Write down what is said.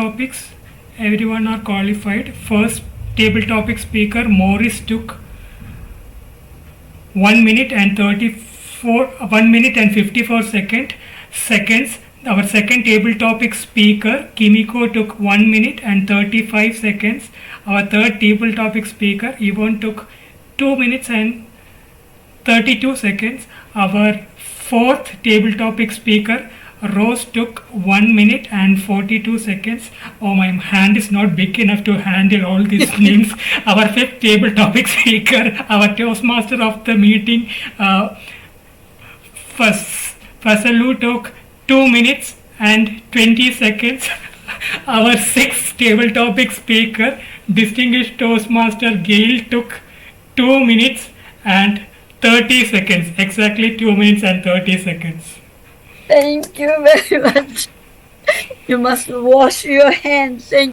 topics. Everyone are qualified. First table topic speaker Morris took 1 minute and 54 seconds. Our second table topic speaker Kimiko took 1 minute and 35 seconds. Our third table topic speaker Yvonne took 2 minutes and 32 seconds. Our fourth table topic speaker Rose took 1 minute and 42 seconds. Oh, my hand is not big enough to handle all these names. Our fifth table topic speaker, our Toastmaster of the meeting, Fasalu took 2 minutes and 20 seconds. Our sixth table topic speaker, distinguished Toastmaster Gail, took 2 minutes and 30 seconds. Exactly 2 minutes and 30 seconds. Thank you very much. You must wash your hands. Thank